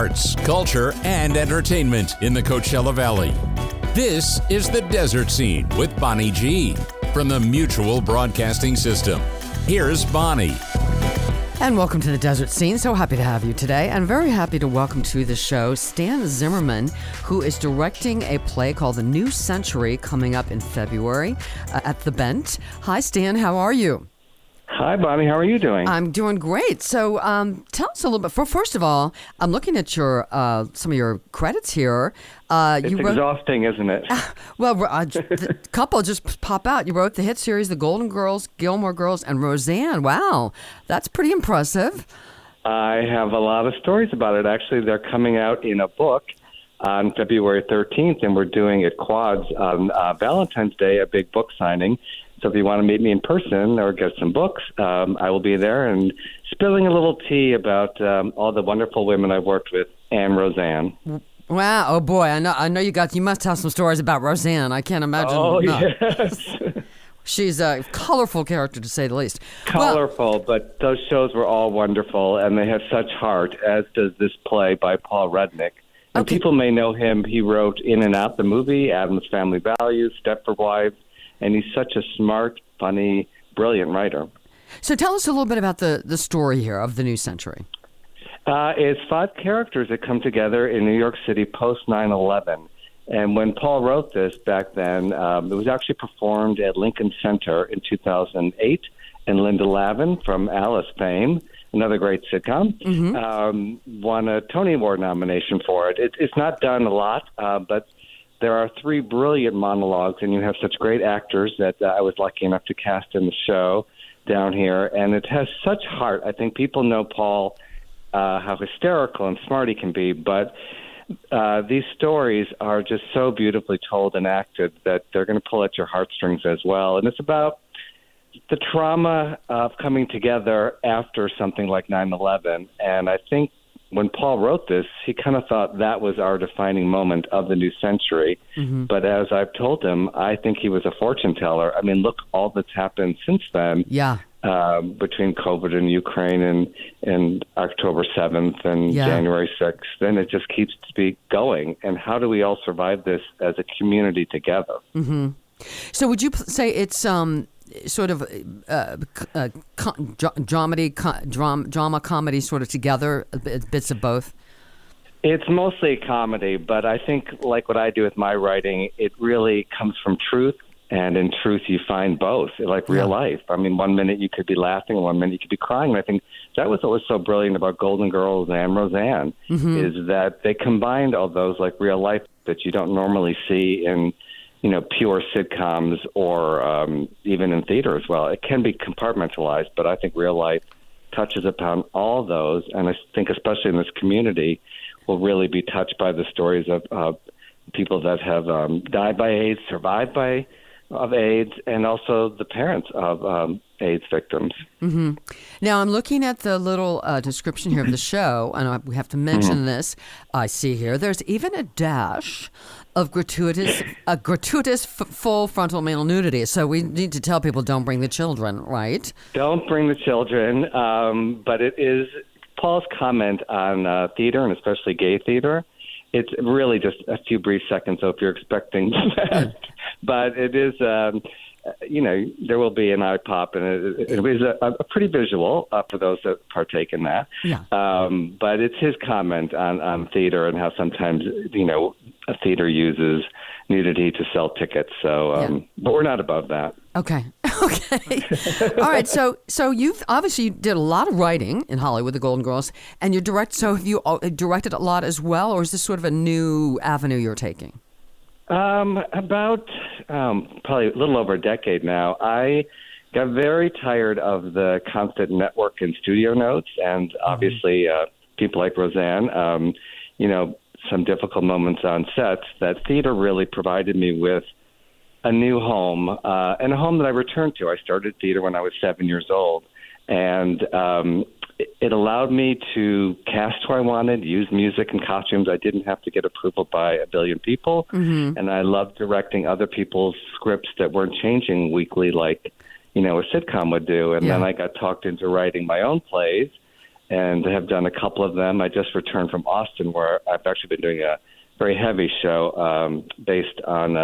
arts, culture, and entertainment in the Coachella Valley. This is The Desert Scene with Bonnie G. from the Mutual Broadcasting System. Here's Bonnie. And welcome to The Desert Scene. So happy to have you today, and very happy to welcome to the show Stan Zimmerman, who is directing a play called The New Century coming up in February at the Bent. Hi, Stan. How are you? Hi, Bonnie. How are you doing? I'm doing great. So tell us a little bit. First of all, I'm looking at your some of your credits here. It's exhausting, isn't it? Well, the couple just pop out. You wrote the hit series The Golden Girls, Gilmore Girls, and Roseanne. Wow, that's pretty impressive. I have a lot of stories about it. Actually, they're coming out in a book on February 13th, and we're doing at Quads on Valentine's Day, a big book signing. So if you want to meet me in person or get some books, I will be there and spilling a little tea about all the wonderful women I've worked with and Roseanne. Wow! Oh boy, I know you must have some stories about Roseanne. I can't imagine. Oh yes. She's a colorful character, to say the least. Colorful, but those shows were all wonderful, and they have such heart, as does this play by Paul Rudnick. And people may know him. He wrote In and Out, the movie, Addams Family Values, Stepford Wives, and he's such a smart, funny, brilliant writer. So tell us a little bit about the story here of The New Century. It's 5 characters that come together in New York City post 9/11. And when Paul wrote this back then, it was actually performed at Lincoln Center in 2008. And Linda Lavin from Alice fame, another great sitcom, won a Tony Award nomination for it. It's not done a lot, but there are 3 brilliant monologues, and you have such great actors that I was lucky enough to cast in the show down here. And it has such heart. I think people know Paul, how hysterical and smart he can be, but these stories are just so beautifully told and acted that they're going to pull at your heartstrings as well. And it's about the trauma of coming together after something like 9/11. And I think when Paul wrote this, he kind of thought that was our defining moment of the new century. But as I've told him, I think he was a fortune teller. I mean, look, all that's happened since then. Yeah. Between COVID and Ukraine and October 7th and January 6th, then it just keeps going. And how do we all survive this as a community together? So would you say it's sort of drama, comedy sort of together, bits of both? It's mostly a comedy, but I think like what I do with my writing, it really comes from truth. And in truth, you find both, like real life. I mean, one minute you could be laughing, and one minute you could be crying. And I think that was what was so brilliant about Golden Girls and Roseanne, is that they combined all those like real life that you don't normally see in, pure sitcoms or even in theater as well. It can be compartmentalized, but I think real life touches upon all those. And I think especially in this community, will really be touched by the stories of people that have died by AIDS, survived of AIDS, and also the parents of AIDS victims. Now, I'm looking at the little description here of the show, and we have to mention this. I see here, there's even a dash of gratuitous full frontal male nudity. So we need to tell people don't bring the children, right? Don't bring the children, but it is Paul's comment on theater, and especially gay theater. It's really just a few brief seconds, so if you're expecting that. But it is, there will be an eye pop, and it is a pretty visual for those that partake in that. Yeah. But it's his comment on theater and how sometimes, a theater uses nudity to sell tickets. So, but we're not above that. Okay. All right. So you've obviously did a lot of writing in Hollywood, The Golden Girls, and you direct. So have you directed a lot as well, or is this sort of a new avenue you're taking? About probably a little over a decade now. I got very tired of the constant network and studio notes, and obviously people like Roseanne, some difficult moments on sets. That theater really provided me with a new home, and a home that I returned to. I started theater when I was 7 years old, and it allowed me to cast who I wanted, use music and costumes. I didn't have to get approval by a billion people, and I loved directing other people's scripts that weren't changing weekly like, a sitcom would do. And then I got talked into writing my own plays, and have done a couple of them. I just returned from Austin, where I've actually been doing a very heavy show based on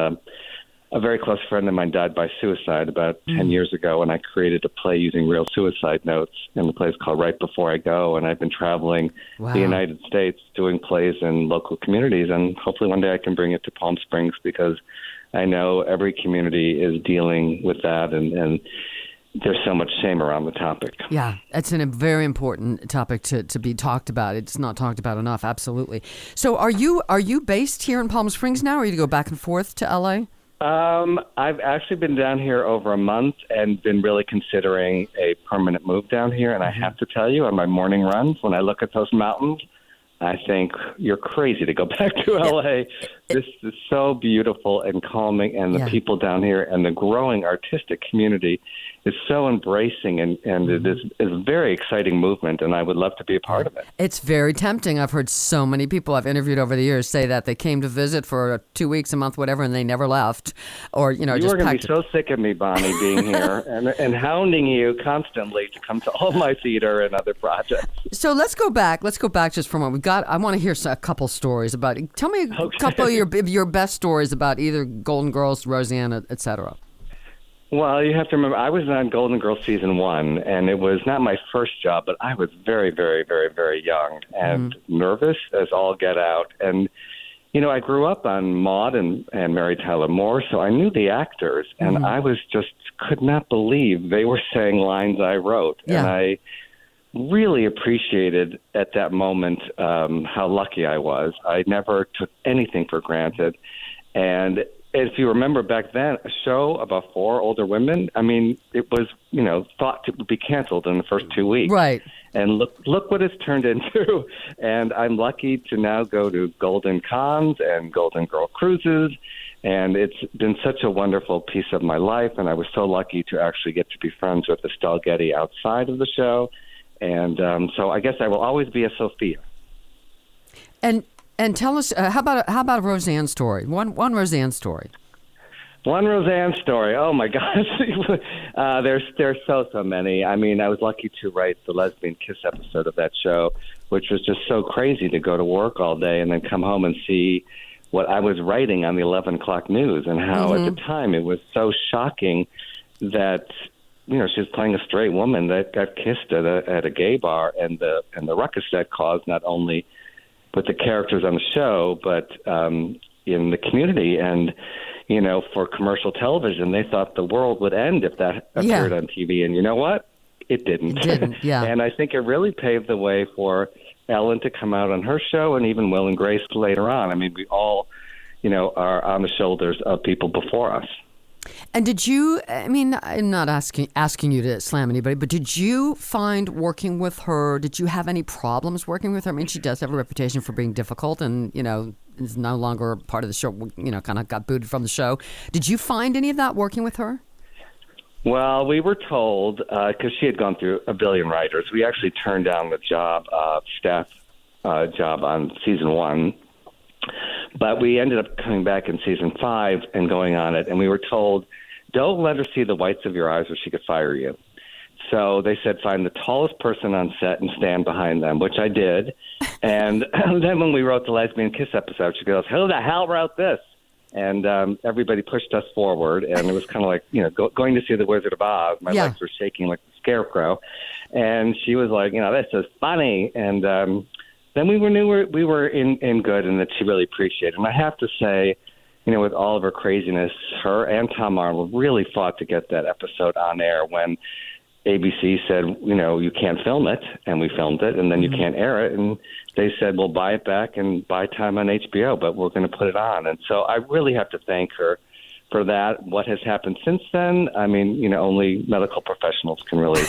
a very close friend of mine died by suicide about 10 years ago, and I created a play using real suicide notes, and the play is called Right Before I Go, and I've been traveling the United States doing plays in local communities, and hopefully one day I can bring it to Palm Springs, because I know every community is dealing with that, and there's so much shame around the topic. Yeah, it's a very important topic to be talked about. It's not talked about enough, absolutely. So are you based here in Palm Springs now, or do you go back and forth to L.A.? I've actually been down here over a month and been really considering a permanent move down here. And I have to tell you, on my morning runs, when I look at those mountains, I think you're crazy to go back to L.A. This is so beautiful and calming, and the people down here and the growing artistic community is so embracing, and it is a very exciting movement, and I would love to be a part of it. It's very tempting. I've heard so many people I've interviewed over the years say that they came to visit for 2 weeks, a month, whatever, and they never left. Or, you are just going to be so sick of me, Bonnie, being here and hounding you constantly to come to all my theater and other projects. So let's go back. Let's go back just for a moment. I want to hear a couple stories about. Tell me a couple of your best stories about either Golden Girls, Roseanne, et cetera. Well, you have to remember, I was on Golden Girls season 1, and it was not my first job, but I was very, very, very, very young and nervous as all get out. And, I grew up on Maude and Mary Tyler Moore, so I knew the actors, and I could not believe they were saying lines I wrote. Yeah. And I really appreciated at that moment how lucky I was. I never took anything for granted. And if you remember back then, a show about 4 older women, I mean, it was, thought to be canceled in the first 2 weeks. Right. And look what it's turned into. And I'm lucky to now go to Golden Cons and Golden Girl Cruises. And it's been such a wonderful piece of my life. And I was so lucky to actually get to be friends with Estelle Getty outside of the show. And so I guess I will always be a Sophia. And tell us, how about a Roseanne story? One Roseanne story. One Roseanne story. Oh my gosh, there's so many. I mean, I was lucky to write the Lesbian Kiss episode of that show, which was just so crazy to go to work all day and then come home and see what I was writing on the 11 o'clock news, and how at the time it was so shocking that she was playing a straight woman that got kissed at a gay bar, and the ruckus that caused not only with the characters on the show, but in the community. And, for commercial television, they thought the world would end if that appeared on TV. And you know what? It didn't. It didn't, yeah. And I think it really paved the way for Ellen to come out on her show, and even Will and Grace later on. I mean, we all, are on the shoulders of people before us. And did you, I'm not asking you to slam anybody, but did you find working with her, did you have any problems working with her? I mean, she does have a reputation for being difficult and, is no longer part of the show, kind of got booted from the show. Did you find any of that working with her? Well, we were told, because she had gone through a billion writers, we actually turned down the staff job on season 1. But we ended up coming back in season 5 and going on it, and we were told, don't let her see the whites of your eyes or she could fire you. So they said, find the tallest person on set and stand behind them, which I did. And then when we wrote the Lesbian Kiss episode, she goes, who the hell wrote this? And everybody pushed us forward, and it was kind of like, going to see The Wizard of Oz. My legs were shaking like the scarecrow. And she was like, this is funny. And then we knew we were in good, and that she really appreciated it. And I have to say, with all of her craziness, her and Tom Arnold really fought to get that episode on air when ABC said, you can't film it, and we filmed it, and then you can't air it. And they said, well, buy it back and buy time on HBO, but we're going to put it on. And so I really have to thank her for that. What has happened since then, only medical professionals can really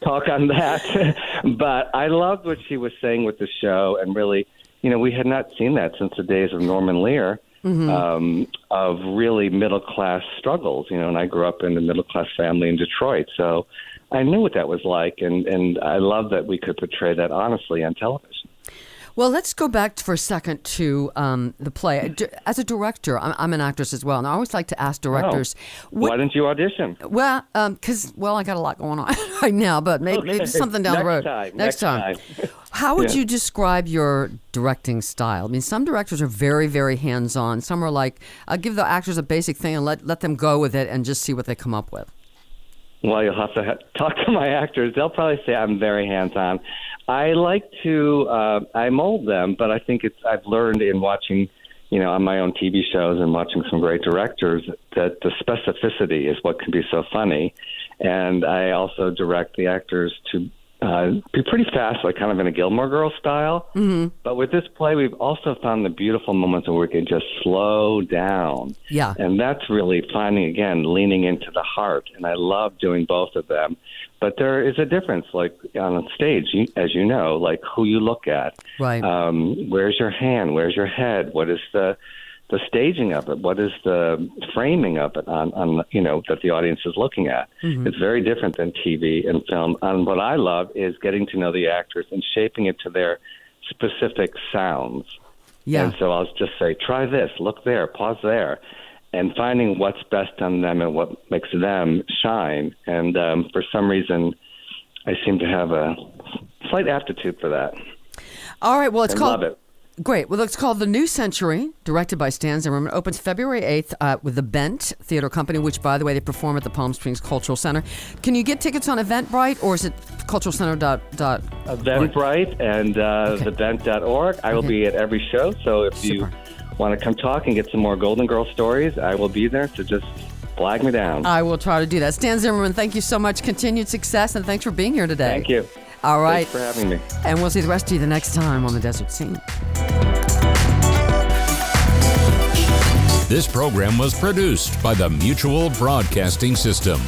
talk on that. But I loved what she was saying with the show, and really, we had not seen that since the days of Norman Lear. Of really middle-class struggles, and I grew up in a middle-class family in Detroit, so I knew what that was like, and I love that we could portray that honestly on television. Well, let's go back for a second to the play. As a director, I'm an actress as well, and I always like to ask directors. Why didn't you audition? Well, because I got a lot going on right now, but maybe something down the road. Next time. How would you describe your directing style? I mean, some directors are very, very hands-on. Some are like, I'll give the actors a basic thing and let them go with it and just see what they come up with. Well, you'll have to talk to my actors. They'll probably say I'm very hands-on. I like to I mold them, but I think I've learned in watching, on my own TV shows and watching some great directors that the specificity is what can be so funny. And I also direct the actors to be pretty fast, like kind of in a Gilmore Girls style. Mm-hmm. But with this play, we've also found the beautiful moments where we can just slow down. Yeah. And that's really finding, again, leaning into the heart. And I love doing both of them. But there is a difference, like on a stage, as you know, like who you look at. Right. Where's your hand? Where's your head? What is the staging of it? What is the framing of it on that the audience is looking at? Mm-hmm. It's very different than TV and film. And what I love is getting to know the actors and shaping it to their specific sounds. Yeah. And so I'll just say, try this, look there, pause there, and finding what's best on them and what makes them shine. And for some reason, I seem to have a slight aptitude for that. All right. Well, love it. Great. Well, it's called The New Century, directed by Stan Zimmerman. It opens February 8th with the Bent Theater Company, which, by the way, they perform at the Palm Springs Cultural Center. Can you get tickets on Eventbrite, or is it culturalcenter.org? Eventbrite and thebent.org. I will be at every show, so if you want to come talk and get some more Golden Girl stories, I will be there, so just flag me down. I will try to do that. Stan Zimmerman, thank you so much. Continued success, and thanks for being here today. Thank you. All right. Thanks for having me. And we'll see the rest of you the next time on The Desert Scene. This program was produced by the Mutual Broadcasting System.